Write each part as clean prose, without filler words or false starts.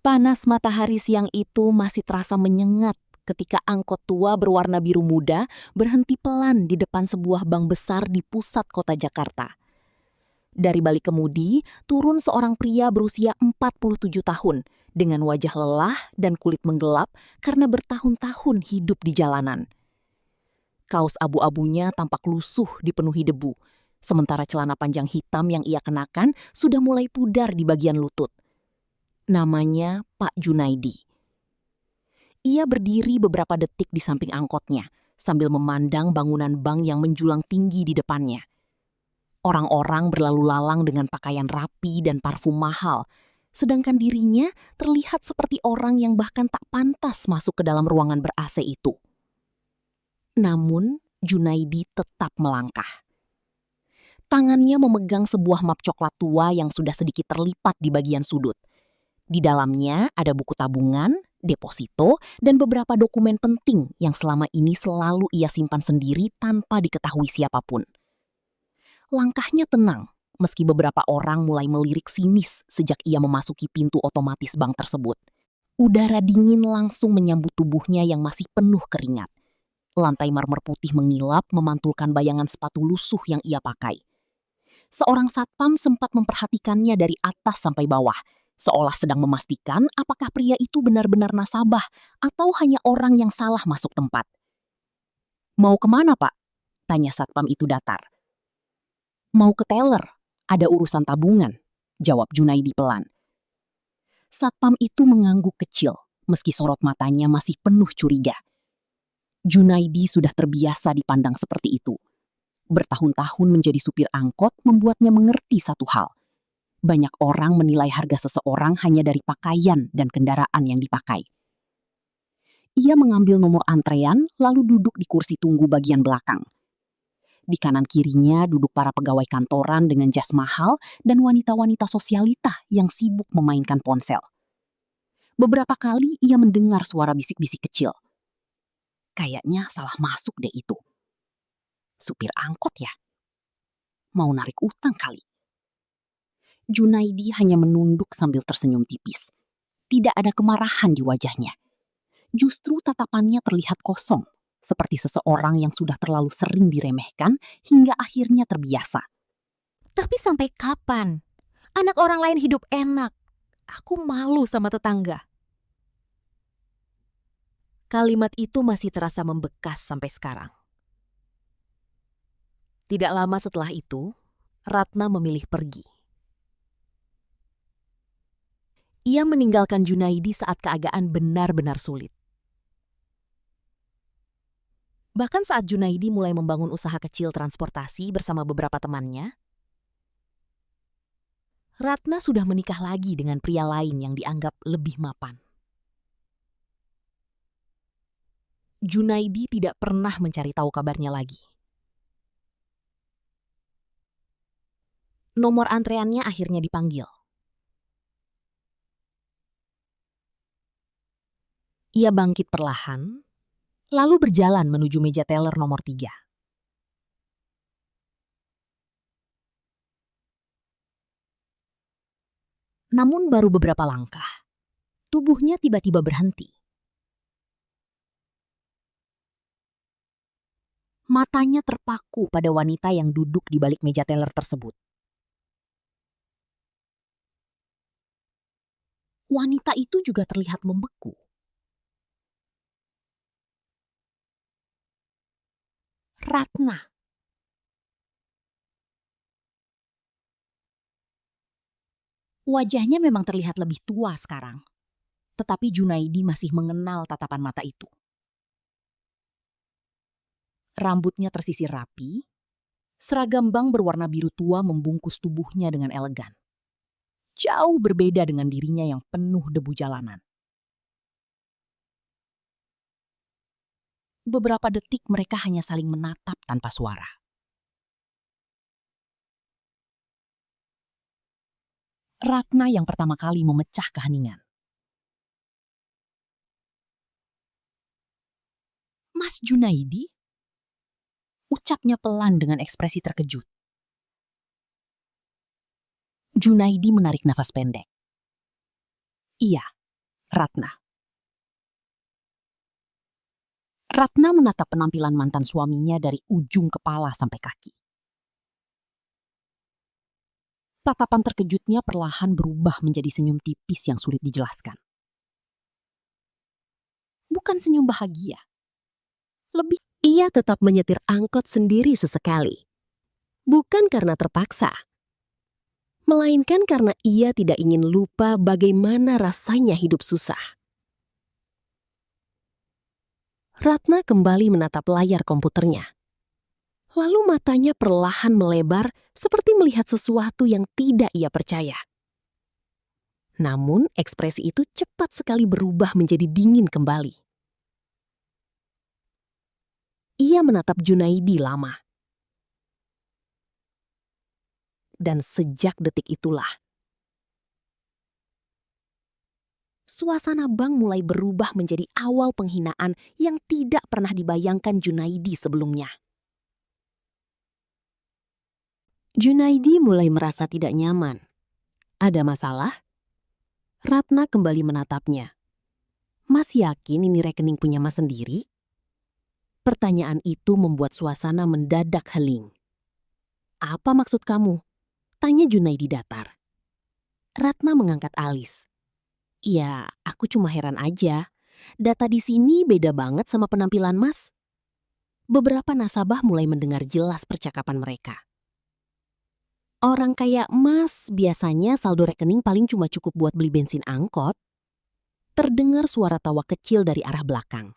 Panas matahari siang itu masih terasa menyengat ketika angkot tua berwarna biru muda berhenti pelan di depan sebuah bank besar di pusat kota Jakarta. Dari balik kemudi, turun seorang pria berusia 47 tahun dengan wajah lelah dan kulit menggelap karena bertahun-tahun hidup di jalanan. Kaos abu-abunya tampak lusuh dipenuhi debu, sementara celana panjang hitam yang ia kenakan sudah mulai pudar di bagian lutut. Namanya Pak Junaidi. Ia berdiri beberapa detik di samping angkotnya, sambil memandang bangunan bank yang menjulang tinggi di depannya. Orang-orang berlalu lalang dengan pakaian rapi dan parfum mahal, sedangkan dirinya terlihat seperti orang yang bahkan tak pantas masuk ke dalam ruangan ber-AC itu. Namun, Junaidi tetap melangkah. Tangannya memegang sebuah map coklat tua yang sudah sedikit terlipat di bagian sudut. Di dalamnya ada buku tabungan, deposito, dan beberapa dokumen penting yang selama ini selalu ia simpan sendiri tanpa diketahui siapapun. Langkahnya tenang, meski beberapa orang mulai melirik sinis sejak ia memasuki pintu otomatis bank tersebut. Udara dingin langsung menyambut tubuhnya yang masih penuh keringat. Lantai marmer putih mengilap memantulkan bayangan sepatu lusuh yang ia pakai. Seorang satpam sempat memperhatikannya dari atas sampai bawah, seolah sedang memastikan apakah pria itu benar-benar nasabah atau hanya orang yang salah masuk tempat. "Mau kemana, Pak?" tanya satpam itu datar. "Mau ke teller, ada urusan tabungan," jawab Junaidi pelan. Satpam itu mengangguk kecil, meski sorot matanya masih penuh curiga. Junaidi sudah terbiasa dipandang seperti itu. Bertahun-tahun menjadi supir angkot membuatnya mengerti satu hal. Banyak orang menilai harga seseorang hanya dari pakaian dan kendaraan yang dipakai. Ia mengambil nomor antrean lalu duduk di kursi tunggu bagian belakang. Di kanan kirinya duduk para pegawai kantoran dengan jas mahal dan wanita-wanita sosialita yang sibuk memainkan ponsel. Beberapa kali ia mendengar suara bisik-bisik kecil. Kayaknya salah masuk deh itu. Supir angkot ya? Mau narik utang kali. Junaidi hanya menunduk sambil tersenyum tipis. Tidak ada kemarahan di wajahnya. Justru tatapannya terlihat kosong, seperti seseorang yang sudah terlalu sering diremehkan hingga akhirnya terbiasa. Tapi sampai kapan? Anak orang lain hidup enak. Aku malu sama tetangga. Kalimat itu masih terasa membekas sampai sekarang. Tidak lama setelah itu, Ratna memilih pergi. Ia meninggalkan Junaidi saat keadaan benar-benar sulit. Bahkan saat Junaidi mulai membangun usaha kecil transportasi bersama beberapa temannya, Ratna sudah menikah lagi dengan pria lain yang dianggap lebih mapan. Junaidi tidak pernah mencari tahu kabarnya lagi. Nomor antreannya akhirnya dipanggil. Ia bangkit perlahan, lalu berjalan menuju meja teller nomor 3. Namun baru beberapa langkah, tubuhnya tiba-tiba berhenti. Matanya terpaku pada wanita yang duduk di balik meja teller tersebut. Wanita itu juga terlihat membeku. Ratna. Wajahnya memang terlihat lebih tua sekarang, tetapi Junaidi masih mengenal tatapan mata itu. Rambutnya tersisir rapi, seragam bank berwarna biru tua membungkus tubuhnya dengan elegan. Jauh berbeda dengan dirinya yang penuh debu jalanan. Beberapa detik mereka hanya saling menatap tanpa suara. Ratna yang pertama kali memecah keheningan. "Mas Junaidi?" Ucapnya pelan dengan ekspresi terkejut. Junaidi menarik nafas pendek. "Iya," Ratna. Ratna menatap penampilan mantan suaminya dari ujung kepala sampai kaki. Tatapan terkejutnya perlahan berubah menjadi senyum tipis yang sulit dijelaskan. Bukan senyum bahagia. Lebih, Ia tetap menyetir angkot sendiri sesekali. Bukan karena terpaksa, melainkan karena ia tidak ingin lupa bagaimana rasanya hidup susah. Ratna kembali menatap layar komputernya. Lalu matanya perlahan melebar seperti melihat sesuatu yang tidak ia percaya. Namun ekspresi itu cepat sekali berubah menjadi dingin kembali. Ia menatap Junaidi lama. Dan sejak detik itulah, suasana bank mulai berubah menjadi awal penghinaan yang tidak pernah dibayangkan Junaidi sebelumnya. Junaidi mulai merasa tidak nyaman. Ada masalah? Ratna kembali menatapnya. Mas yakin ini rekening punya Mas sendiri? Pertanyaan itu membuat suasana mendadak hening. Apa maksud kamu? Tanya Junaidi datar. Ratna mengangkat alis. Ya, aku cuma heran aja. Data di sini beda banget sama penampilan Mas. Beberapa nasabah mulai mendengar jelas percakapan mereka. Orang kayak Mas biasanya saldo rekening paling cuma cukup buat beli bensin angkot. Terdengar suara tawa kecil dari arah belakang.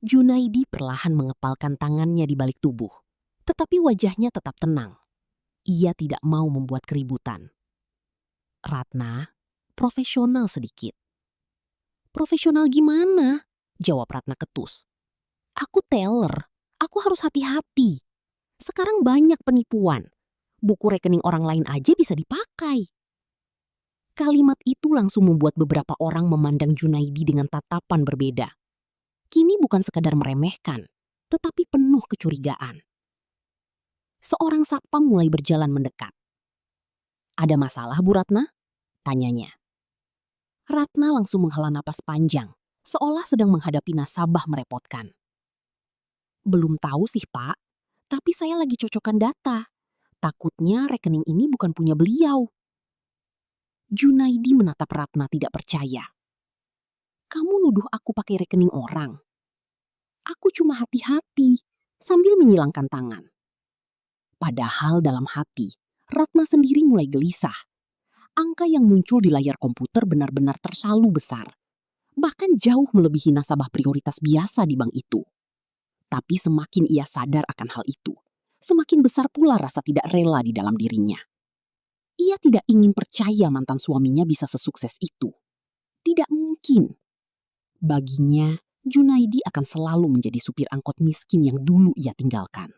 Junaidi perlahan mengepalkan tangannya di balik tubuh. Tetapi wajahnya tetap tenang. Ia tidak mau membuat keributan. Ratna, profesional sedikit. Profesional gimana? Jawab Ratna ketus. Aku teller, aku harus hati-hati. Sekarang banyak penipuan. Buku rekening orang lain aja bisa dipakai. Kalimat itu langsung membuat beberapa orang memandang Junaidi dengan tatapan berbeda. Kini bukan sekadar meremehkan, tetapi penuh kecurigaan. Seorang satpam mulai berjalan mendekat. Ada masalah, Bu Ratna? Tanyanya. Ratna langsung menghela napas panjang, seolah sedang menghadapi nasabah merepotkan. Belum tahu sih, Pak. Tapi saya lagi cocokkan data. Takutnya rekening ini bukan punya beliau. Junaidi menatap Ratna tidak percaya. Kamu nuduh aku pakai rekening orang. Aku cuma hati-hati sambil menyilangkan tangan. Padahal dalam hati, Ratna sendiri mulai gelisah. Angka yang muncul di layar komputer benar-benar terlalu besar. Bahkan jauh melebihi nasabah prioritas biasa di bank itu. Tapi semakin ia sadar akan hal itu, semakin besar pula rasa tidak rela di dalam dirinya. Ia tidak ingin percaya mantan suaminya bisa sesukses itu. Tidak mungkin. Baginya, Junaidi akan selalu menjadi supir angkot miskin yang dulu ia tinggalkan.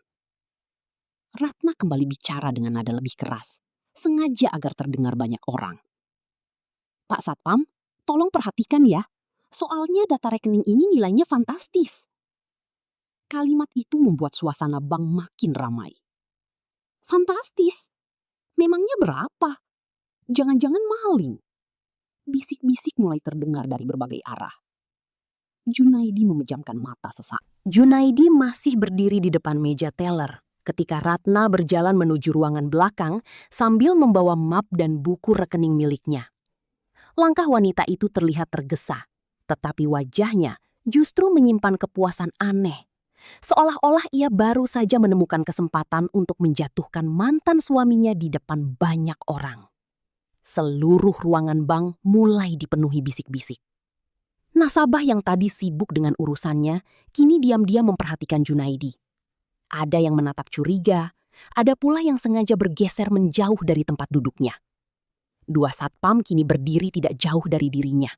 Ratna kembali bicara dengan nada lebih keras, sengaja agar terdengar banyak orang. Pak Satpam, tolong perhatikan ya, soalnya data rekening ini nilainya fantastis. Kalimat itu membuat suasana bank makin ramai. Fantastis? Memangnya berapa? Jangan-jangan maling. Bisik-bisik mulai terdengar dari berbagai arah. Junaidi memejamkan mata sesak. Junaidi masih berdiri di depan meja teller ketika Ratna berjalan menuju ruangan belakang sambil membawa map dan buku rekening miliknya. Langkah wanita itu terlihat tergesa, tetapi wajahnya justru menyimpan kepuasan aneh. Seolah-olah ia baru saja menemukan kesempatan untuk menjatuhkan mantan suaminya di depan banyak orang. Seluruh ruangan bank mulai dipenuhi bisik-bisik. Nasabah yang tadi sibuk dengan urusannya, kini diam-diam memperhatikan Junaidi. Ada yang menatap curiga, ada pula yang sengaja bergeser menjauh dari tempat duduknya. Dua satpam kini berdiri tidak jauh dari dirinya,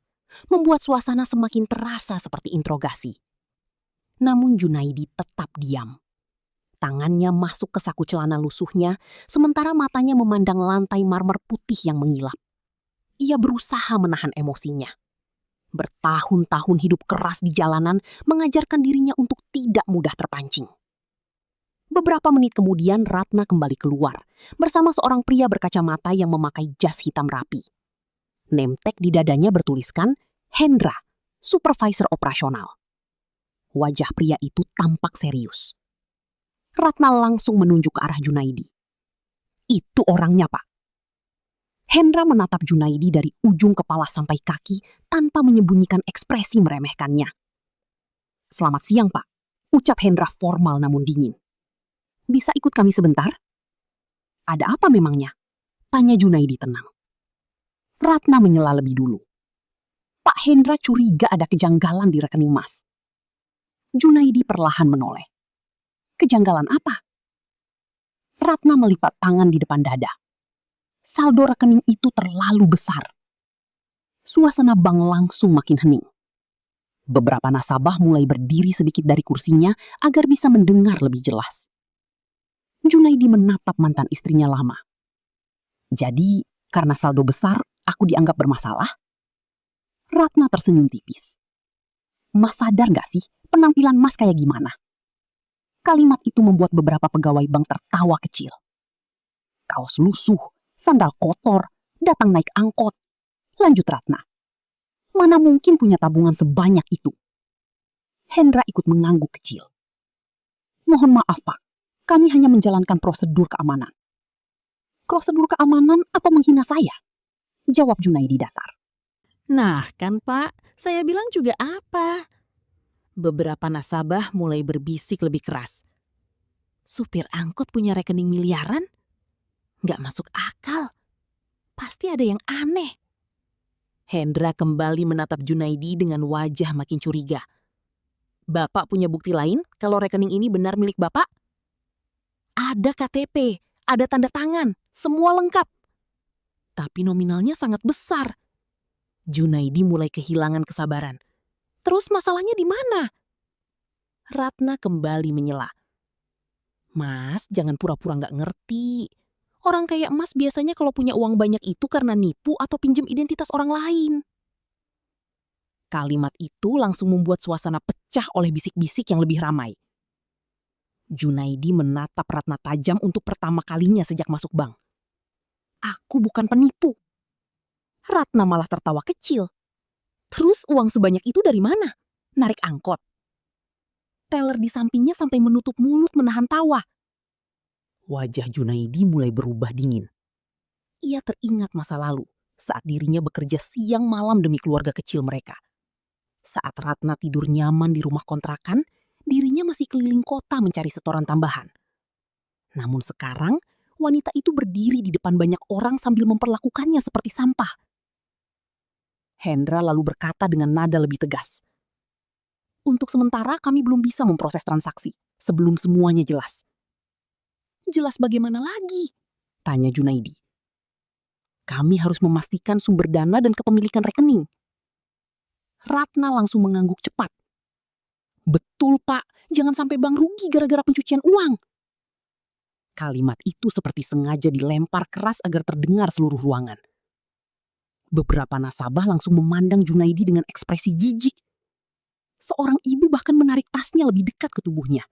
membuat suasana semakin terasa seperti interogasi. Namun Junaidi tetap diam. Tangannya masuk ke saku celana lusuhnya, sementara matanya memandang lantai marmer putih yang mengilap. Ia berusaha menahan emosinya. Bertahun-tahun hidup keras di jalanan mengajarkan dirinya untuk tidak mudah terpancing. Beberapa menit kemudian Ratna kembali keluar bersama seorang pria berkacamata yang memakai jas hitam rapi. Name tag di dadanya bertuliskan Hendra, supervisor operasional. Wajah pria itu tampak serius. Ratna langsung menunjuk ke arah Junaidi. Itu orangnya, Pak. Hendra menatap Junaidi dari ujung kepala sampai kaki tanpa menyembunyikan ekspresi meremehkannya. Selamat siang, Pak. Ucap Hendra formal namun dingin. Bisa ikut kami sebentar? Ada apa memangnya? Tanya Junaidi tenang. Ratna menyela lebih dulu. Pak Hendra curiga ada kejanggalan di rekening Mas. Junaidi perlahan menoleh. Kejanggalan apa? Ratna melipat tangan di depan dada. Saldo rekening itu terlalu besar. Suasana bank langsung makin hening. Beberapa nasabah mulai berdiri sedikit dari kursinya agar bisa mendengar lebih jelas. Junaidi menatap mantan istrinya lama. Jadi, karena saldo besar, aku dianggap bermasalah? Ratna tersenyum tipis. Mas sadar gak sih penampilan Mas kayak gimana? Kalimat itu membuat beberapa pegawai bank tertawa kecil. Kaos lusuh, sandal kotor, datang naik angkot. Lanjut Ratna. Mana mungkin punya tabungan sebanyak itu? Hendra ikut mengangguk kecil. Mohon maaf, Pak. Kami hanya menjalankan prosedur keamanan. Prosedur keamanan atau menghina saya? Jawab Junaidi datar. Nah kan Pak, saya bilang juga apa? Beberapa nasabah mulai berbisik lebih keras. Supir angkot punya rekening miliaran? Nggak masuk akal. Pasti ada yang aneh. Hendra kembali menatap Junaidi dengan wajah makin curiga. Bapak punya bukti lain kalau rekening ini benar milik Bapak? Ada KTP, ada tanda tangan, semua lengkap. Tapi nominalnya sangat besar. Junaidi mulai kehilangan kesabaran. Terus masalahnya di mana? Ratna kembali menyela. Mas, jangan pura-pura nggak ngerti. Orang kayak Mas biasanya kalau punya uang banyak itu karena nipu atau pinjam identitas orang lain. Kalimat itu langsung membuat suasana pecah oleh bisik-bisik yang lebih ramai. Junaidi menatap Ratna tajam untuk pertama kalinya sejak masuk bank. Aku bukan penipu. Ratna malah tertawa kecil. Terus uang sebanyak itu dari mana? Narik angkot. Teller di sampingnya sampai menutup mulut menahan tawa. Wajah Junaidi mulai berubah dingin. Ia teringat masa lalu saat dirinya bekerja siang malam demi keluarga kecil mereka. Saat Ratna tidur nyaman di rumah kontrakan, dirinya masih keliling kota mencari setoran tambahan. Namun sekarang, wanita itu berdiri di depan banyak orang sambil memperlakukannya seperti sampah. Hendra lalu berkata dengan nada lebih tegas. Untuk sementara kami belum bisa memproses transaksi sebelum semuanya jelas. Jelas bagaimana lagi? Tanya Junaidi. Kami harus memastikan sumber dana dan kepemilikan rekening. Ratna langsung mengangguk cepat. Betul Pak, jangan sampai bank rugi gara-gara pencucian uang. Kalimat itu seperti sengaja dilempar keras agar terdengar seluruh ruangan. Beberapa nasabah langsung memandang Junaidi dengan ekspresi jijik. Seorang ibu bahkan menarik tasnya lebih dekat ke tubuhnya.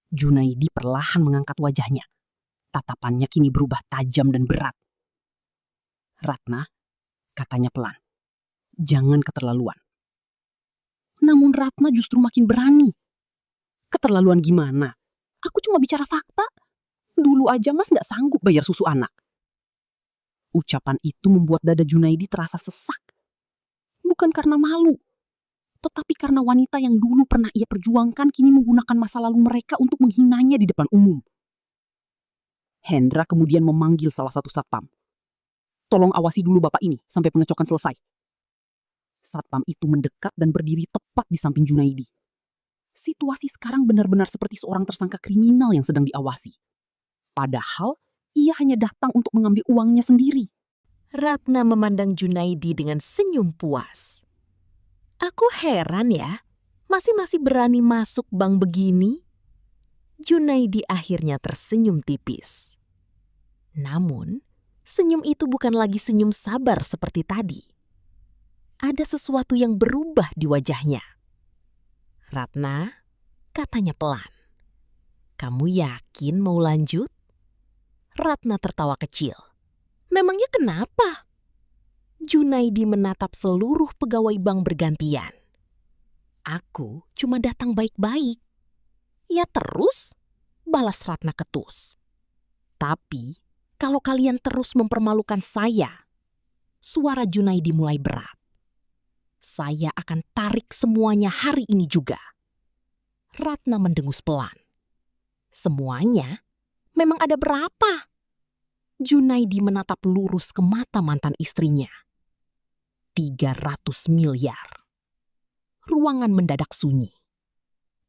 Junaidi perlahan mengangkat wajahnya. Tatapannya kini berubah tajam dan berat. Ratna, katanya pelan. Jangan keterlaluan. Namun Ratna justru makin berani. Keterlaluan gimana? Aku cuma bicara fakta. Dulu aja Mas nggak sanggup bayar susu anak. Ucapan itu membuat dada Junaidi terasa sesak. Bukan karena malu, tetapi karena wanita yang dulu pernah ia perjuangkan kini menggunakan masa lalu mereka untuk menghinanya di depan umum. Hendra kemudian memanggil salah satu satpam. Tolong awasi dulu bapak ini sampai pengecokan selesai. Satpam itu mendekat dan berdiri tepat di samping Junaidi. Situasi sekarang benar-benar seperti seorang tersangka kriminal yang sedang diawasi. Padahal, ia hanya datang untuk mengambil uangnya sendiri. Ratna memandang Junaidi dengan senyum puas. Aku heran ya, masih berani masuk bank begini? Junaidi akhirnya tersenyum tipis. Namun, senyum itu bukan lagi senyum sabar seperti tadi. Ada sesuatu yang berubah di wajahnya. Ratna, katanya pelan. Kamu yakin mau lanjut? Ratna tertawa kecil. Memangnya kenapa? Junaidi menatap seluruh pegawai bank bergantian. Aku cuma datang baik-baik. Ya terus, balas Ratna ketus. Tapi, kalau kalian terus mempermalukan saya, suara Junaidi mulai berat. Saya akan tarik semuanya hari ini juga. Ratna mendengus pelan. Semuanya? Memang ada berapa? Junaidi menatap lurus ke mata mantan istrinya. 300 miliar. Ruangan mendadak sunyi.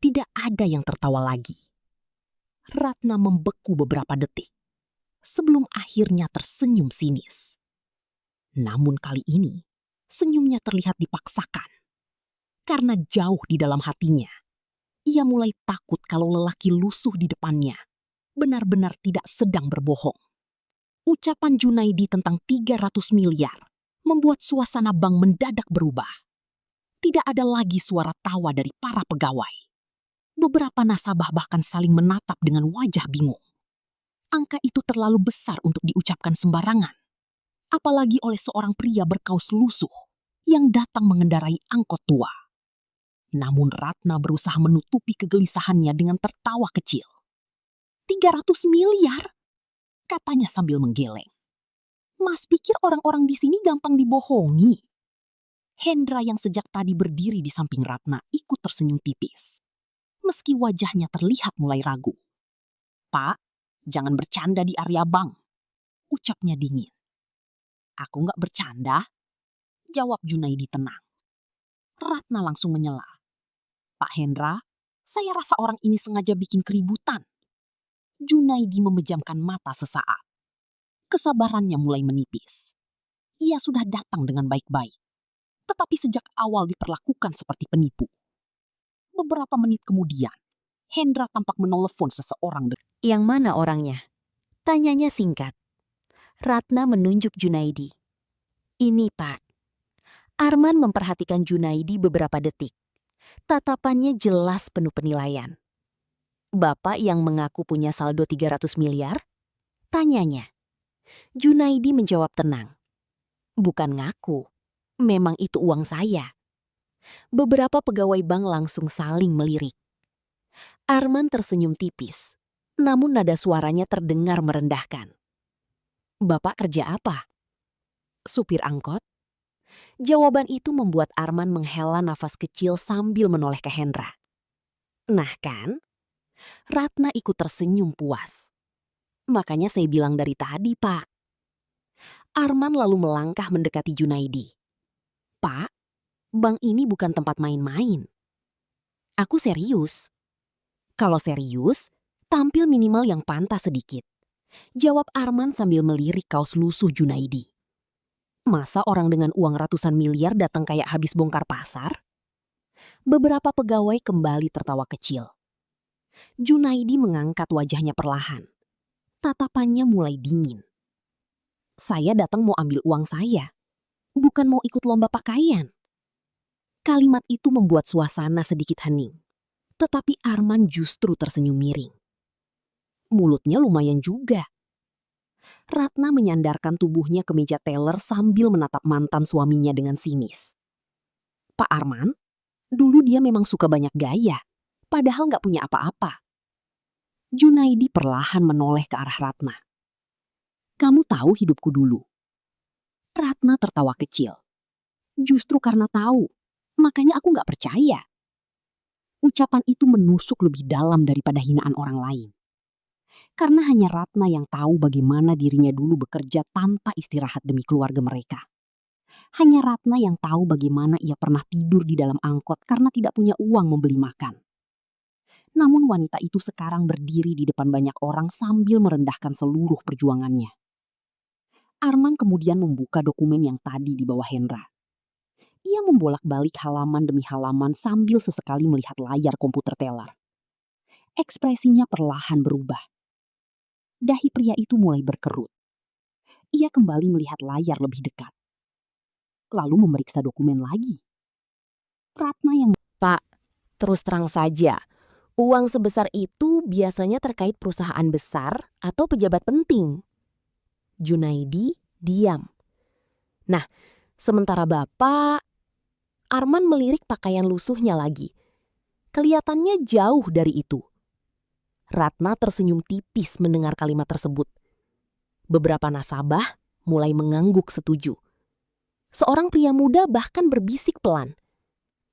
Tidak ada yang tertawa lagi. Ratna membeku beberapa detik sebelum akhirnya tersenyum sinis. Namun kali ini, senyumnya terlihat dipaksakan. Karena jauh di dalam hatinya, ia mulai takut kalau lelaki lusuh di depannya benar-benar tidak sedang berbohong. Ucapan Junaidi tentang 300 miliar membuat suasana bank mendadak berubah. Tidak ada lagi suara tawa dari para pegawai. Beberapa nasabah bahkan saling menatap dengan wajah bingung. Angka itu terlalu besar untuk diucapkan sembarangan. Apalagi oleh seorang pria berkaus lusuh yang datang mengendarai angkot tua. Namun Ratna berusaha menutupi kegelisahannya dengan tertawa kecil. 300 miliar? Katanya sambil menggeleng. Mas pikir orang-orang di sini gampang dibohongi? Hendra yang sejak tadi berdiri di samping Ratna ikut tersenyum tipis. Meski wajahnya terlihat mulai ragu. Pak, jangan bercanda di area bank. Ucapnya dingin. Aku nggak bercanda, jawab Junaidi tenang. Ratna langsung menyela. Pak Hendra, saya rasa orang ini sengaja bikin keributan. Junaidi memejamkan mata sesaat. Kesabarannya mulai menipis. Ia sudah datang dengan baik-baik, tetapi sejak awal diperlakukan seperti penipu. Beberapa menit kemudian, Hendra tampak menelepon seseorang. Yang mana orangnya? Tanyanya singkat. Ratna menunjuk Junaidi. Ini Pak. Arman memperhatikan Junaidi beberapa detik. Tatapannya jelas penuh penilaian. Bapak yang mengaku punya saldo 300 miliar? Tanyanya. Junaidi menjawab tenang. Bukan ngaku, memang itu uang saya. Beberapa pegawai bank langsung saling melirik. Arman tersenyum tipis, namun nada suaranya terdengar merendahkan. Bapak kerja apa? Supir angkot? Jawaban itu membuat Arman menghela nafas kecil sambil menoleh ke Hendra. Nah kan? Ratna ikut tersenyum puas. Makanya saya bilang dari tadi, Pak. Arman lalu melangkah mendekati Junaidi. Pak, bank ini bukan tempat main-main. Aku serius. Kalau serius, tampil minimal yang pantas sedikit. Jawab Arman sambil melirik kaos lusuh Junaidi. Masa orang dengan uang ratusan miliar datang kayak habis bongkar pasar? Beberapa pegawai kembali tertawa kecil. Junaidi mengangkat wajahnya perlahan. Tatapannya mulai dingin. Saya datang mau ambil uang saya, bukan mau ikut lomba pakaian. Kalimat itu membuat suasana sedikit hening. Tetapi Arman justru tersenyum miring. Mulutnya lumayan juga. Ratna menyandarkan tubuhnya ke meja teller sambil menatap mantan suaminya dengan sinis. Pak Arman, dulu dia memang suka banyak gaya, padahal nggak punya apa-apa. Junaidi perlahan menoleh ke arah Ratna. Kamu tahu hidupku dulu. Ratna tertawa kecil. Justru karena tahu, makanya aku nggak percaya. Ucapan itu menusuk lebih dalam daripada hinaan orang lain. Karena hanya Ratna yang tahu bagaimana dirinya dulu bekerja tanpa istirahat demi keluarga mereka. Hanya Ratna yang tahu bagaimana ia pernah tidur di dalam angkot karena tidak punya uang membeli makan. Namun wanita itu sekarang berdiri di depan banyak orang sambil merendahkan seluruh perjuangannya. Arman kemudian membuka dokumen yang tadi di bawah Hendra. Ia membolak-balik halaman demi halaman sambil sesekali melihat layar komputer teller. Ekspresinya perlahan berubah. Dahi pria itu mulai berkerut. Ia kembali melihat layar lebih dekat. Lalu memeriksa dokumen lagi. Ratna yang... Pak, terus terang saja. Uang sebesar itu biasanya terkait perusahaan besar atau pejabat penting. Junaidi diam. Nah, Sementara bapak, Arman melirik pakaian lusuhnya lagi. Kelihatannya jauh dari itu. Ratna tersenyum tipis mendengar kalimat tersebut. Beberapa nasabah mulai mengangguk setuju. Seorang pria muda bahkan berbisik pelan.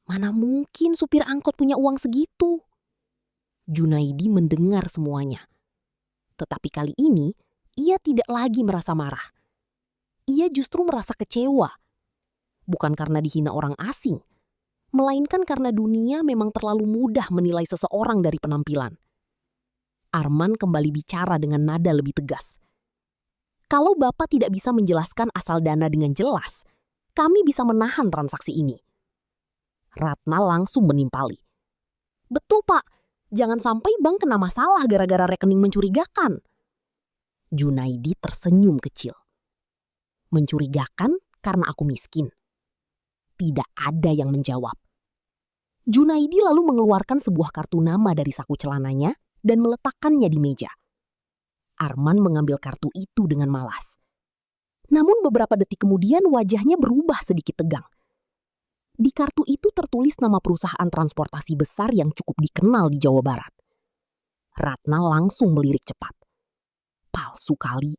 Mana mungkin supir angkot punya uang segitu? Junaidi mendengar semuanya. Tetapi kali ini, ia tidak lagi merasa marah. Ia justru merasa kecewa. Bukan karena dihina orang asing, melainkan karena dunia memang terlalu mudah menilai seseorang dari penampilan. Arman kembali bicara dengan nada lebih tegas. Kalau Bapak tidak bisa menjelaskan asal dana dengan jelas, kami bisa menahan transaksi ini. Ratna langsung menimpali. Betul Pak, jangan sampai bank kena masalah gara-gara rekening mencurigakan. Junaidi tersenyum kecil. Mencurigakan karena aku miskin. Tidak ada yang menjawab. Junaidi lalu mengeluarkan sebuah kartu nama dari saku celananya dan meletakkannya di meja. Arman mengambil kartu itu dengan malas. Namun beberapa detik kemudian wajahnya berubah sedikit tegang. Di kartu itu tertulis nama perusahaan transportasi besar yang cukup dikenal di Jawa Barat. Ratna langsung melirik cepat. Palsu kali,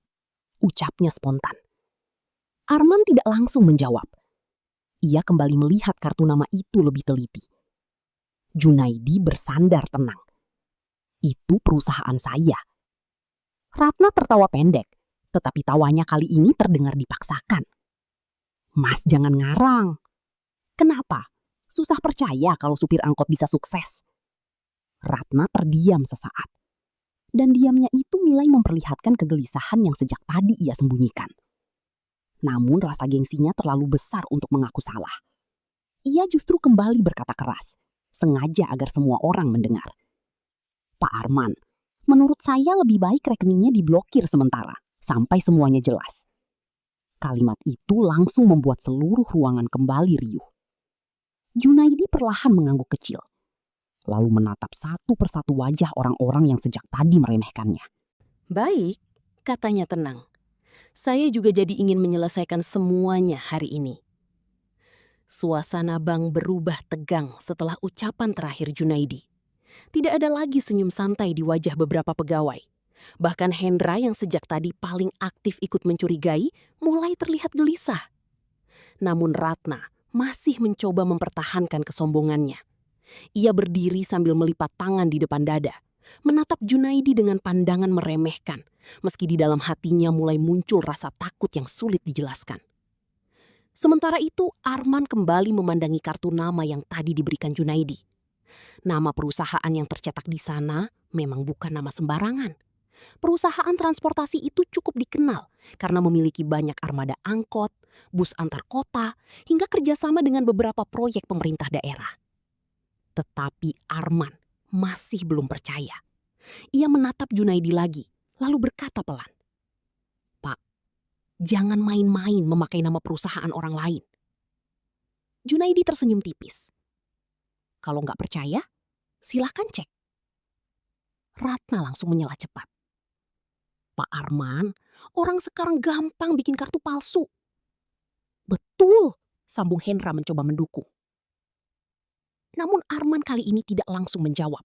ucapnya spontan. Arman tidak langsung menjawab. Ia kembali melihat kartu nama itu lebih teliti. Junaidi bersandar tenang. Itu perusahaan saya. Ratna tertawa pendek, tetapi tawanya kali ini terdengar dipaksakan. Mas jangan ngarang. Kenapa? Susah percaya kalau supir angkot bisa sukses. Ratna terdiam sesaat. Dan diamnya itu mulai memperlihatkan kegelisahan yang sejak tadi ia sembunyikan. Namun rasa gengsinya terlalu besar untuk mengaku salah. Ia justru kembali berkata keras, sengaja agar semua orang mendengar. Pak Arman, menurut saya lebih baik rekeningnya diblokir sementara, sampai semuanya jelas. Kalimat itu langsung membuat seluruh ruangan kembali riuh. Junaidi perlahan mengangguk kecil, lalu menatap satu persatu wajah orang-orang yang sejak tadi meremehkannya. Baik, katanya tenang. Saya juga jadi ingin menyelesaikan semuanya hari ini. Suasana bank berubah tegang setelah ucapan terakhir Junaidi. Tidak ada lagi senyum santai di wajah beberapa pegawai. Bahkan Hendra yang sejak tadi paling aktif ikut mencurigai mulai terlihat gelisah. Namun Ratna masih mencoba mempertahankan kesombongannya. Ia berdiri sambil melipat tangan di depan dada, menatap Junaidi dengan pandangan meremehkan, meski di dalam hatinya mulai muncul rasa takut yang sulit dijelaskan. Sementara itu, Arman kembali memandangi kartu nama yang tadi diberikan Junaidi. Nama perusahaan yang tercetak di sana memang bukan nama sembarangan. Perusahaan transportasi itu cukup dikenal karena memiliki banyak armada angkot, bus antar kota, hingga kerjasama dengan beberapa proyek pemerintah daerah. Tetapi Arman masih belum percaya. Ia menatap Junaidi lagi, lalu berkata pelan, Pak, jangan main-main memakai nama perusahaan orang lain. Junaidi tersenyum tipis. Kalau nggak percaya, silahkan cek. Ratna langsung menyela cepat. Pak Arman, orang sekarang gampang bikin kartu palsu. Betul, sambung Hendra mencoba mendukung. Namun Arman kali ini tidak langsung menjawab.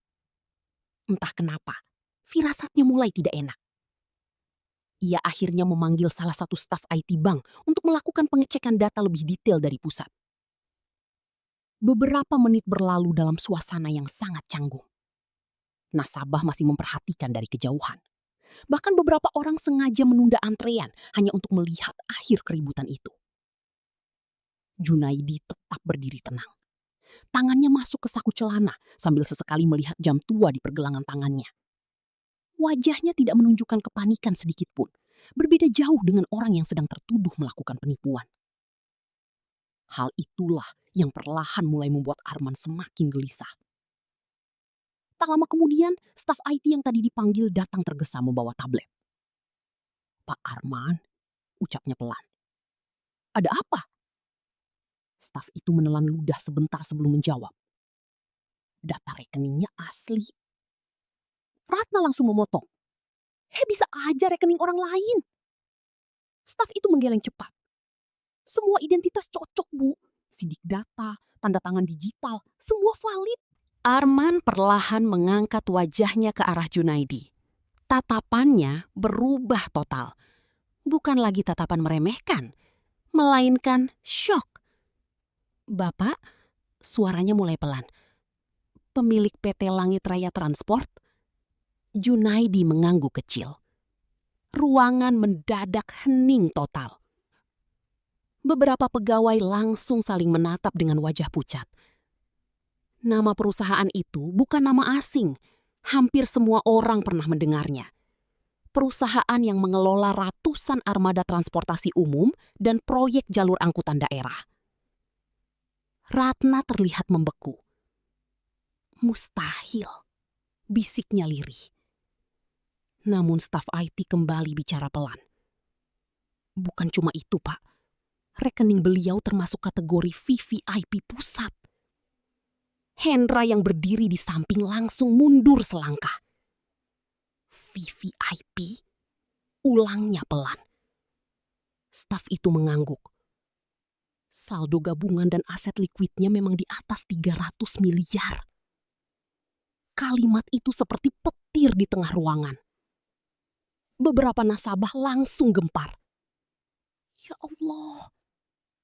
Entah kenapa, firasatnya mulai tidak enak. Ia akhirnya memanggil salah satu staf IT bank untuk melakukan pengecekan data lebih detail dari pusat. Beberapa menit berlalu dalam suasana yang sangat canggung. Nasabah masih memperhatikan dari kejauhan. Bahkan beberapa orang sengaja menunda antrean hanya untuk melihat akhir keributan itu. Junaidi tetap berdiri tenang. Tangannya masuk ke saku celana sambil sesekali melihat jam tua di pergelangan tangannya. Wajahnya tidak menunjukkan kepanikan sedikit pun, berbeda jauh dengan orang yang sedang tertuduh melakukan penipuan. Hal itulah yang perlahan mulai membuat Arman semakin gelisah. Tak lama kemudian, staf IT yang tadi dipanggil datang tergesa membawa tablet. Pak Arman, ucapnya pelan. Ada apa? Staf itu menelan ludah sebentar sebelum menjawab. Data rekeningnya asli. Ratna langsung memotong. Bisa aja rekening orang lain. Staf itu menggeleng cepat. Semua identitas cocok, Bu. Sidik data, tanda tangan digital, semua valid. Arman perlahan mengangkat wajahnya ke arah Junaidi. Tatapannya berubah total. Bukan lagi tatapan meremehkan, melainkan syok. "Bapak," suaranya mulai pelan. "Pemilik PT Langit Raya Transport?" Junaidi mengangguk kecil. Ruangan mendadak hening total. Beberapa pegawai langsung saling menatap dengan wajah pucat. Nama perusahaan itu bukan nama asing. Hampir semua orang pernah mendengarnya. Perusahaan yang mengelola ratusan armada transportasi umum dan proyek jalur angkutan daerah. Ratna terlihat membeku. "Mustahil," bisiknya lirih. Namun staf IT kembali bicara pelan. "Bukan cuma itu, Pak. Rekening beliau termasuk kategori VVIP pusat." Hendra yang berdiri di samping langsung mundur selangkah. "VVIP?" Ulangnya pelan. Staf itu mengangguk. Saldo gabungan dan aset likuidnya memang di atas 300 miliar. Kalimat itu seperti petir di tengah ruangan. Beberapa nasabah langsung gempar. "Ya Allah,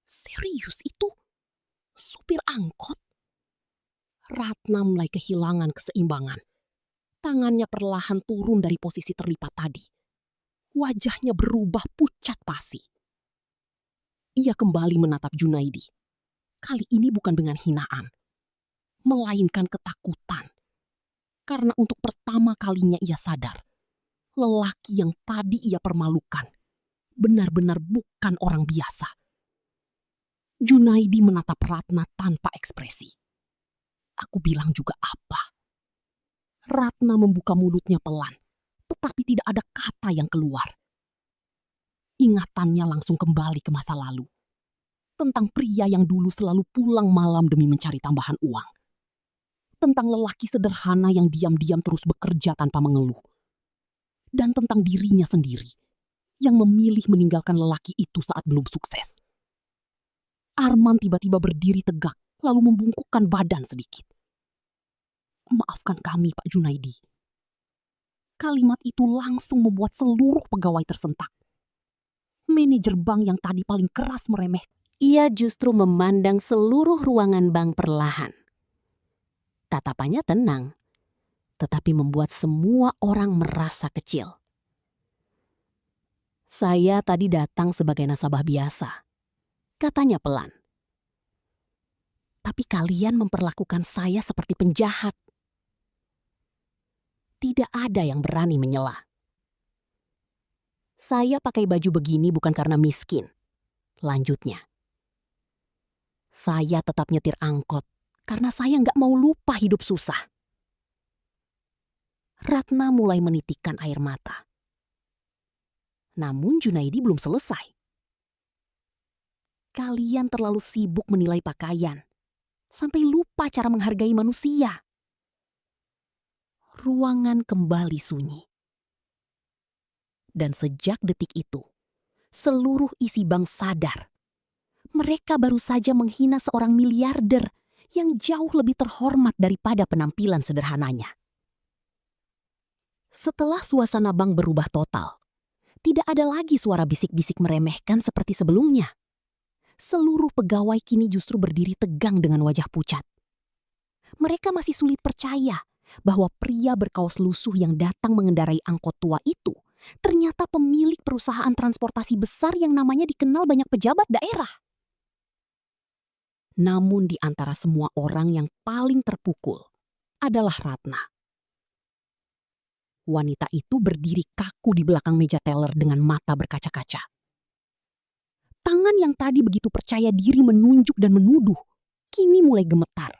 serius itu? Supir angkot?" Ratna mulai kehilangan keseimbangan. Tangannya perlahan turun dari posisi terlipat tadi. Wajahnya berubah pucat pasi. Ia kembali menatap Junaidi. Kali ini bukan dengan hinaan, melainkan ketakutan. Karena untuk pertama kalinya ia sadar, lelaki yang tadi ia permalukan benar-benar bukan orang biasa. Junaidi menatap Ratna tanpa ekspresi. "Aku bilang juga apa?" Ratna membuka mulutnya pelan, tetapi tidak ada kata yang keluar. Ingatannya langsung kembali ke masa lalu. Tentang pria yang dulu selalu pulang malam demi mencari tambahan uang. Tentang lelaki sederhana yang diam-diam terus bekerja tanpa mengeluh. Dan tentang dirinya sendiri yang memilih meninggalkan lelaki itu saat belum sukses. Arman tiba-tiba berdiri tegak lalu membungkukkan badan sedikit. "Maafkan kami, Pak Junaidi." Kalimat itu langsung membuat seluruh pegawai tersentak. Manajer bank yang tadi paling keras meremeh, ia justru memandang seluruh ruangan bank perlahan. Tatapannya tenang, tetapi membuat semua orang merasa kecil. "Saya tadi datang sebagai nasabah biasa," katanya pelan. "Tapi kalian memperlakukan saya seperti penjahat." Tidak ada yang berani menyela. "Saya pakai baju begini bukan karena miskin," lanjutnya. "Saya tetap nyetir angkot karena saya nggak mau lupa hidup susah." Ratna mulai menitikkan air mata. Namun Junaidi belum selesai. "Kalian terlalu sibuk menilai pakaian, sampai lupa cara menghargai manusia." Ruangan kembali sunyi. Dan sejak detik itu, seluruh isi bank sadar. Mereka baru saja menghina seorang miliarder yang jauh lebih terhormat daripada penampilan sederhananya. Setelah suasana bank berubah total, tidak ada lagi suara bisik-bisik meremehkan seperti sebelumnya. Seluruh pegawai kini justru berdiri tegang dengan wajah pucat. Mereka masih sulit percaya bahwa pria berkaos lusuh yang datang mengendarai angkot tua itu ternyata pemilik perusahaan transportasi besar yang namanya dikenal banyak pejabat daerah. Namun di antara semua orang yang paling terpukul adalah Ratna. Wanita itu berdiri kaku di belakang meja teller dengan mata berkaca-kaca. Tangan yang tadi begitu percaya diri menunjuk dan menuduh, kini mulai gemetar.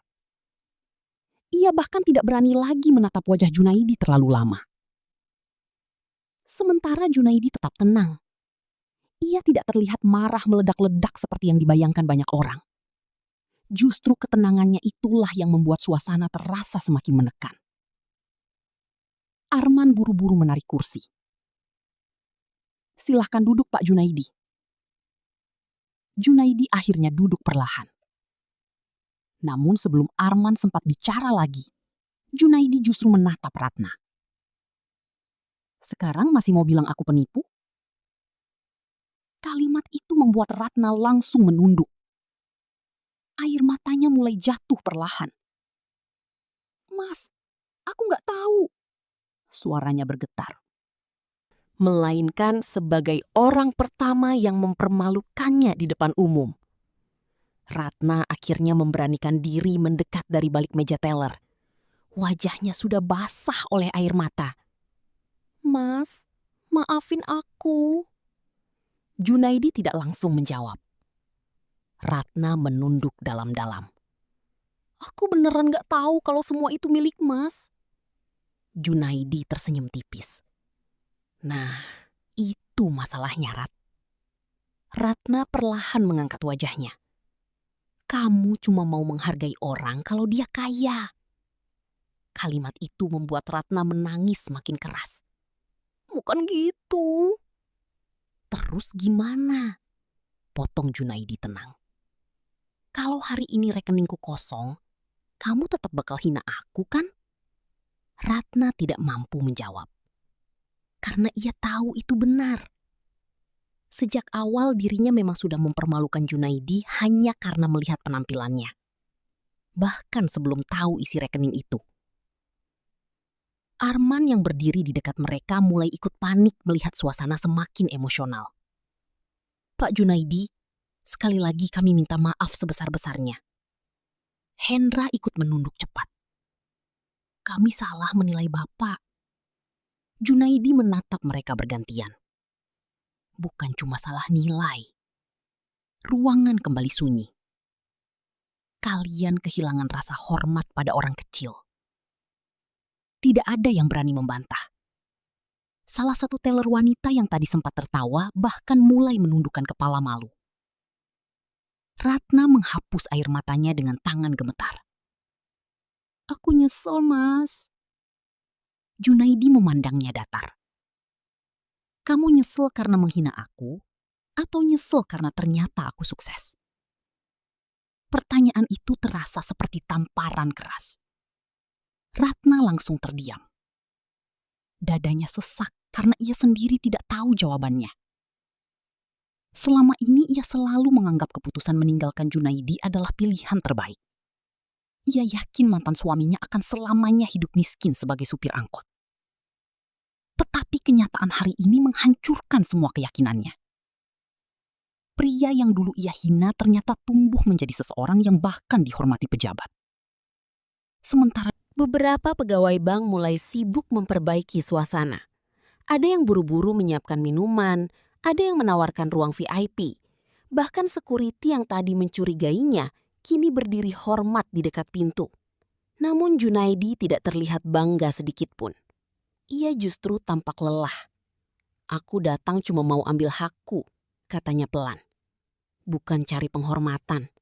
Ia bahkan tidak berani lagi menatap wajah Junaidi terlalu lama. Sementara Junaidi tetap tenang. Ia tidak terlihat marah meledak-ledak seperti yang dibayangkan banyak orang. Justru ketenangannya itulah yang membuat suasana terasa semakin menekan. Arman buru-buru menarik kursi. "Silahkan duduk, Pak Junaidi." Junaidi akhirnya duduk perlahan. Namun sebelum Arman sempat bicara lagi, Junaidi justru menatap Ratna. Sekarang masih mau bilang aku penipu? Kalimat itu membuat Ratna langsung menunduk. Air matanya mulai jatuh perlahan. Mas, aku nggak tahu. Suaranya bergetar. Melainkan sebagai orang pertama yang mempermalukannya di depan umum. Ratna akhirnya memberanikan diri mendekat dari balik meja teller. Wajahnya sudah basah oleh air mata. Mas, maafin aku. Junaidi tidak langsung menjawab. Ratna menunduk dalam-dalam. Aku beneran gak tahu kalau semua itu milik Mas. Junaidi tersenyum tipis. Nah, itu masalahnya, Ratna perlahan mengangkat wajahnya. Kamu cuma mau menghargai orang kalau dia kaya. Kalimat itu membuat Ratna menangis makin keras. Bukan gitu. Terus gimana? Potong Junaidi tenang. Kalau hari ini rekeningku kosong, kamu tetap bakal hina aku kan? Ratna tidak mampu menjawab. Karena ia tahu itu benar. Sejak awal dirinya memang sudah mempermalukan Junaidi hanya karena melihat penampilannya. Bahkan sebelum tahu isi rekening itu. Arman yang berdiri di dekat mereka mulai ikut panik melihat suasana semakin emosional. Pak Junaidi, sekali lagi kami minta maaf sebesar-besarnya. Hendra ikut menunduk cepat. Kami salah menilai Bapak. Junaidi menatap mereka bergantian. Bukan cuma salah nilai. Ruangan kembali sunyi. Kalian kehilangan rasa hormat pada orang kecil. Tidak ada yang berani membantah. Salah satu teller wanita yang tadi sempat tertawa bahkan mulai menundukkan kepala malu. Ratna menghapus air matanya dengan tangan gemetar. Aku nyesel, Mas. Junaidi memandangnya datar. Kamu nyesel karena menghina aku atau nyesel karena ternyata aku sukses? Pertanyaan itu terasa seperti tamparan keras. Ratna langsung terdiam. Dadanya sesak karena ia sendiri tidak tahu jawabannya. Selama ini ia selalu menganggap keputusan meninggalkan Junaidi adalah pilihan terbaik. Ia yakin mantan suaminya akan selamanya hidup miskin sebagai supir angkot. Tetapi kenyataan hari ini menghancurkan semua keyakinannya. Pria yang dulu ia hina ternyata tumbuh menjadi seseorang yang bahkan dihormati pejabat. Sementara beberapa pegawai bank mulai sibuk memperbaiki suasana. Ada yang buru-buru menyiapkan minuman, ada yang menawarkan ruang VIP. Bahkan security yang tadi mencurigainya kini berdiri hormat di dekat pintu. Namun Junaidi tidak terlihat bangga sedikit pun. Ia justru tampak lelah. Aku datang cuma mau ambil hakku, katanya pelan. Bukan cari penghormatan.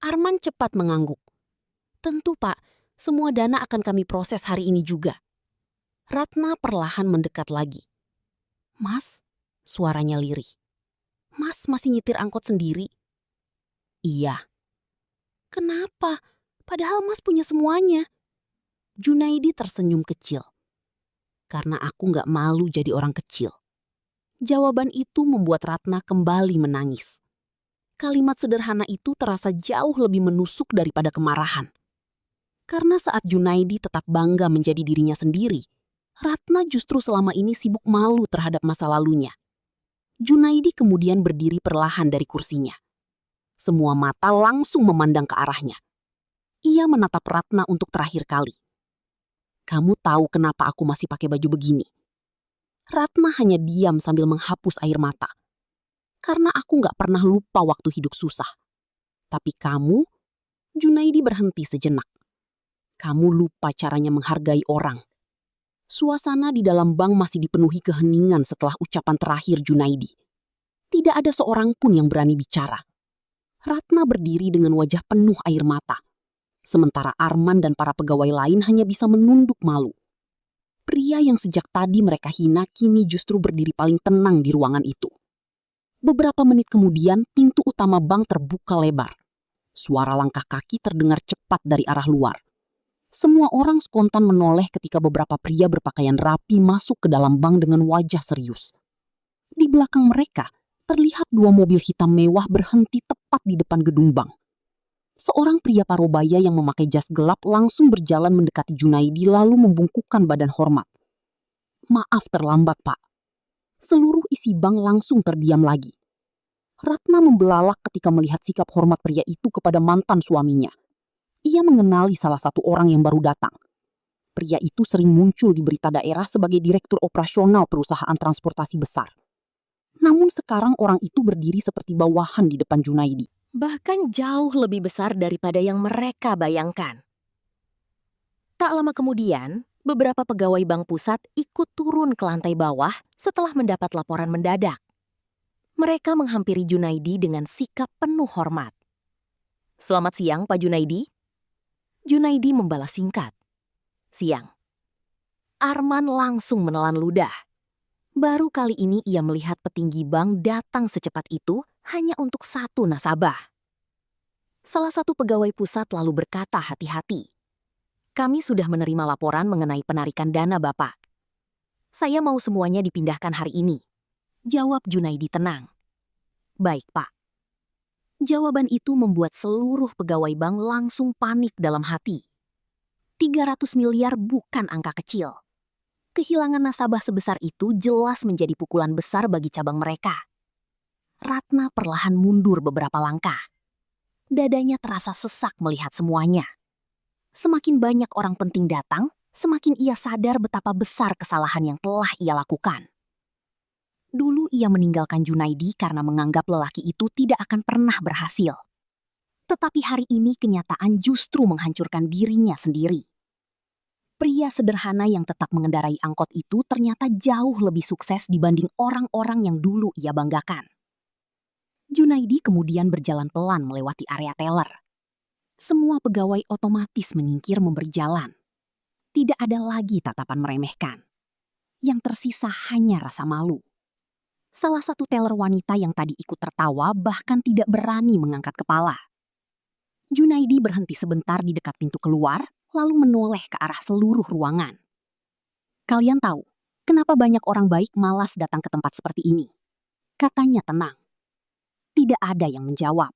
Arman cepat mengangguk. Tentu Pak, semua dana akan kami proses hari ini juga. Ratna perlahan mendekat lagi. Mas, suaranya lirih. Mas masih nyetir angkot sendiri? Iya. Kenapa? Padahal Mas punya semuanya. Junaidi tersenyum kecil. Karena aku gak malu jadi orang kecil. Jawaban itu membuat Ratna kembali menangis. Kalimat sederhana itu terasa jauh lebih menusuk daripada kemarahan. Karena saat Junaidi tetap bangga menjadi dirinya sendiri, Ratna justru selama ini sibuk malu terhadap masa lalunya. Junaidi kemudian berdiri perlahan dari kursinya. Semua mata langsung memandang ke arahnya. Ia menatap Ratna untuk terakhir kali. Kamu tahu kenapa aku masih pakai baju begini? Ratna hanya diam sambil menghapus air mata. Karena aku gak pernah lupa waktu hidup susah. Tapi kamu, Junaidi berhenti sejenak. Kamu lupa caranya menghargai orang. Suasana di dalam bank masih dipenuhi keheningan setelah ucapan terakhir Junaidi. Tidak ada seorang pun yang berani bicara. Ratna berdiri dengan wajah penuh air mata. Sementara Arman dan para pegawai lain hanya bisa menunduk malu. Pria yang sejak tadi mereka hina kini justru berdiri paling tenang di ruangan itu. Beberapa menit kemudian, pintu utama bank terbuka lebar. Suara langkah kaki terdengar cepat dari arah luar. Semua orang spontan menoleh ketika beberapa pria berpakaian rapi masuk ke dalam bank dengan wajah serius. Di belakang mereka, terlihat 2 mobil hitam mewah berhenti tepat di depan gedung bank. Seorang pria parubaya yang memakai jas gelap langsung berjalan mendekati Junaidi lalu membungkukkan badan hormat. "Maaf terlambat, Pak." Seluruh isi bank langsung terdiam lagi. Ratna membelalak ketika melihat sikap hormat pria itu kepada mantan suaminya. Ia mengenali salah satu orang yang baru datang. Pria itu sering muncul di berita daerah sebagai direktur operasional perusahaan transportasi besar. Namun sekarang orang itu berdiri seperti bawahan di depan Junaidi. Bahkan jauh lebih besar daripada yang mereka bayangkan. Tak lama kemudian, beberapa pegawai bank pusat ikut turun ke lantai bawah setelah mendapat laporan mendadak. Mereka menghampiri Junaidi dengan sikap penuh hormat. "Selamat siang, Pak Junaidi." Junaidi membalas singkat. "Siang." Arman langsung menelan ludah. Baru kali ini ia melihat petinggi bank datang secepat itu hanya untuk satu nasabah. Salah satu pegawai pusat lalu berkata hati-hati, "Kami sudah menerima laporan mengenai penarikan dana Bapak. Saya mau semuanya dipindahkan hari ini." Jawab Junaidi tenang. "Baik, Pak." Jawaban itu membuat seluruh pegawai bank langsung panik dalam hati. 300 miliar bukan angka kecil. Kehilangan nasabah sebesar itu jelas menjadi pukulan besar bagi cabang mereka. Ratna perlahan mundur beberapa langkah. Dadanya terasa sesak melihat semuanya. Semakin banyak orang penting datang, semakin ia sadar betapa besar kesalahan yang telah ia lakukan. Dulu ia meninggalkan Junaidi karena menganggap lelaki itu tidak akan pernah berhasil. Tetapi hari ini kenyataan justru menghancurkan dirinya sendiri. Pria sederhana yang tetap mengendarai angkot itu ternyata jauh lebih sukses dibanding orang-orang yang dulu ia banggakan. Junaidi kemudian berjalan pelan melewati area teller. Semua pegawai otomatis menyingkir memberi jalan. Tidak ada lagi tatapan meremehkan. Yang tersisa hanya rasa malu. Salah satu teller wanita yang tadi ikut tertawa bahkan tidak berani mengangkat kepala. Junaidi berhenti sebentar di dekat pintu keluar, lalu menoleh ke arah seluruh ruangan. "Kalian tahu, kenapa banyak orang baik malas datang ke tempat seperti ini?" Katanya tenang. Tidak ada yang menjawab.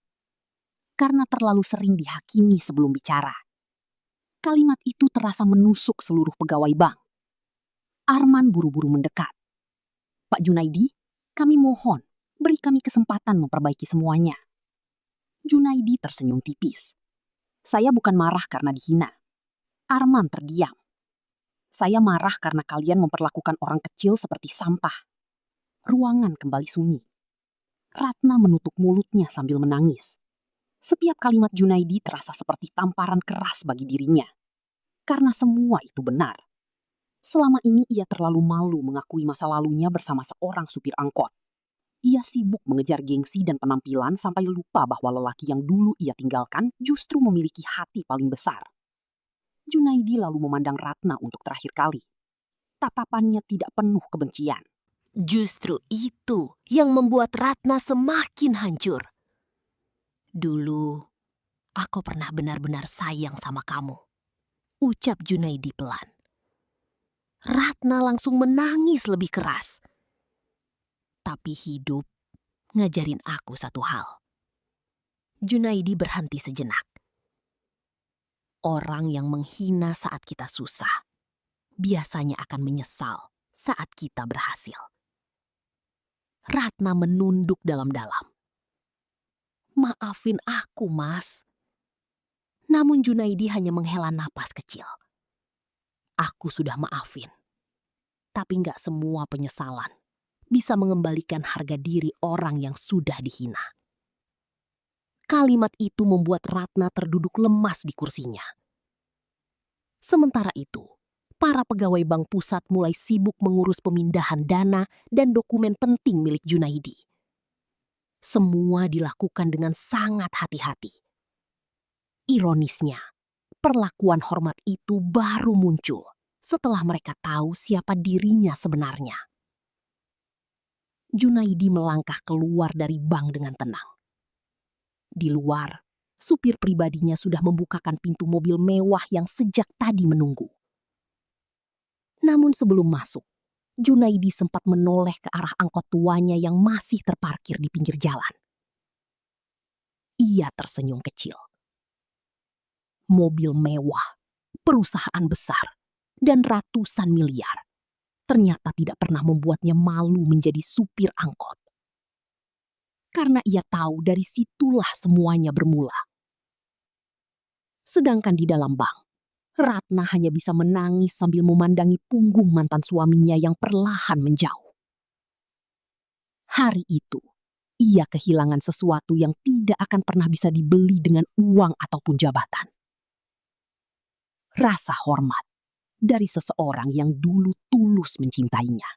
Karena terlalu sering dihakimi sebelum bicara. Kalimat itu terasa menusuk seluruh pegawai bank. Arman buru-buru mendekat. "Pak Junaidi, kami mohon, beri kami kesempatan memperbaiki semuanya." Junaidi tersenyum tipis. "Saya bukan marah karena dihina." Arman terdiam. "Saya marah karena kalian memperlakukan orang kecil seperti sampah." Ruangan kembali sunyi. Ratna menutup mulutnya sambil menangis. Setiap kalimat Junaidi terasa seperti tamparan keras bagi dirinya. Karena semua itu benar. Selama ini ia terlalu malu mengakui masa lalunya bersama seorang supir angkot. Ia sibuk mengejar gengsi dan penampilan sampai lupa bahwa lelaki yang dulu ia tinggalkan justru memiliki hati paling besar. Junaidi lalu memandang Ratna untuk terakhir kali. Tatapannya tidak penuh kebencian. Justru itu yang membuat Ratna semakin hancur. "Dulu, aku pernah benar-benar sayang sama kamu," ucap Junaidi pelan. Ratna langsung menangis lebih keras. "Tapi hidup ngajarin aku satu hal." Junaidi berhenti sejenak. "Orang yang menghina saat kita susah, biasanya akan menyesal saat kita berhasil." Ratna menunduk dalam-dalam. "Maafin aku, Mas." Namun Junaidi hanya menghela napas kecil. "Aku sudah maafin. Tapi nggak semua penyesalan bisa mengembalikan harga diri orang yang sudah dihina." Kalimat itu membuat Ratna terduduk lemas di kursinya. Sementara itu, para pegawai bank pusat mulai sibuk mengurus pemindahan dana dan dokumen penting milik Junaidi. Semua dilakukan dengan sangat hati-hati. Ironisnya, perlakuan hormat itu baru muncul setelah mereka tahu siapa dirinya sebenarnya. Junaidi melangkah keluar dari bank dengan tenang. Di luar, supir pribadinya sudah membukakan pintu mobil mewah yang sejak tadi menunggu. Namun sebelum masuk, Junaidi sempat menoleh ke arah angkot tuanya yang masih terparkir di pinggir jalan. Ia tersenyum kecil. Mobil mewah, perusahaan besar, dan ratusan miliar ternyata tidak pernah membuatnya malu menjadi supir angkot. Karena ia tahu dari situlah semuanya bermula. Sedangkan di dalam bank, Ratna hanya bisa menangis sambil memandangi punggung mantan suaminya yang perlahan menjauh. Hari itu, ia kehilangan sesuatu yang tidak akan pernah bisa dibeli dengan uang ataupun jabatan. Rasa hormat dari seseorang yang dulu tulus mencintainya.